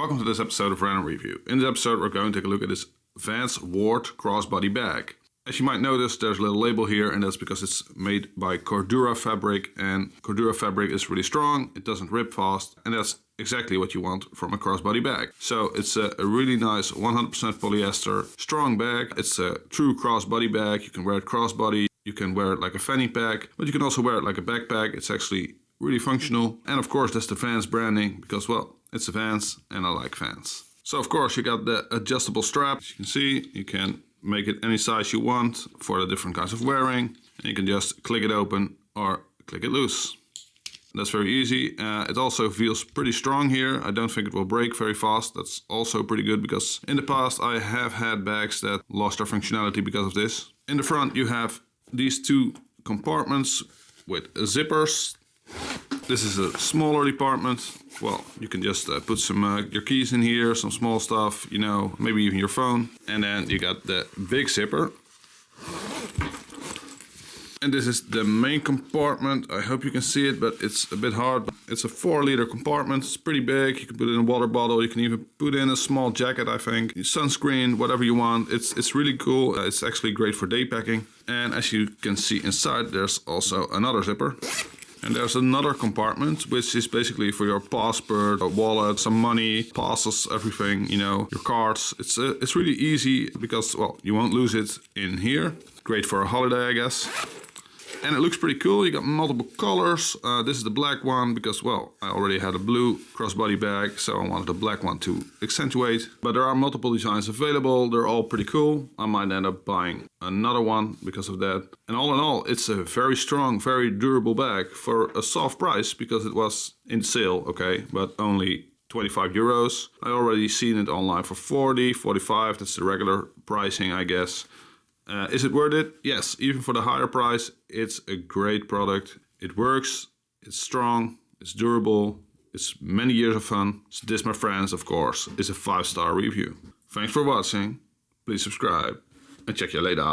Welcome to this episode of Random Review. In this episode we're going to take a look at this Vans Ward Crossbody Bag. As you might notice, there's a little label here, and that's because it's made by Cordura fabric, and Cordura fabric is really strong, it doesn't rip fast, and that's exactly what you want from a crossbody bag. So it's a really nice 100% polyester strong bag. It's a true crossbody bag. You can wear it crossbody, you can wear it like a fanny pack, but you can also wear it like a backpack. It's actually really functional. And of course that's the Vans branding, because well, it's a Vans and I like Vans. So of course you got the adjustable strap. As you can see, you can make it any size you want for the different kinds of wearing. And you can just click it open or click it loose. That's very easy. It also feels pretty strong here. I don't think it will break very fast. That's also pretty good, because in the past I have had bags that lost their functionality because of this. In the front you have these two compartments with zippers. This is a smaller department. Well, you can just put some your keys in here, some small stuff, you know, maybe even your phone. And then you got the big zipper. And this is the main compartment. I hope you can see it, but it's a bit hard. It's a 4-liter compartment. It's pretty big. You can put it in a water bottle. You can even put in a small jacket, I think. Sunscreen, whatever you want. It's really cool. It's actually great for day packing. And as you can see inside, there's also another zipper. And there's another compartment, which is basically for your passport, a wallet, some money, passes, everything, you know, your cards. It's really easy because, well, you won't lose it in here. Great for a holiday, I guess. And it looks pretty cool. You got multiple colors. This is the black one because, well, I already had a blue crossbody bag, so I wanted the black one to accentuate. But there are multiple designs available. They're all pretty cool. I might end up buying another one because of that. And all in all, it's a very strong, very durable bag for a soft price, because it was in sale, okay, but only 25 euros. I already seen it online for 40, 45. That's the regular pricing, I guess. Is it worth it? Yes, even for the higher price, it's a great product. It works, it's strong, it's durable, it's many years of fun. So this, my friends, of course, is a 5-star review. Thanks for watching, please subscribe, and check you later.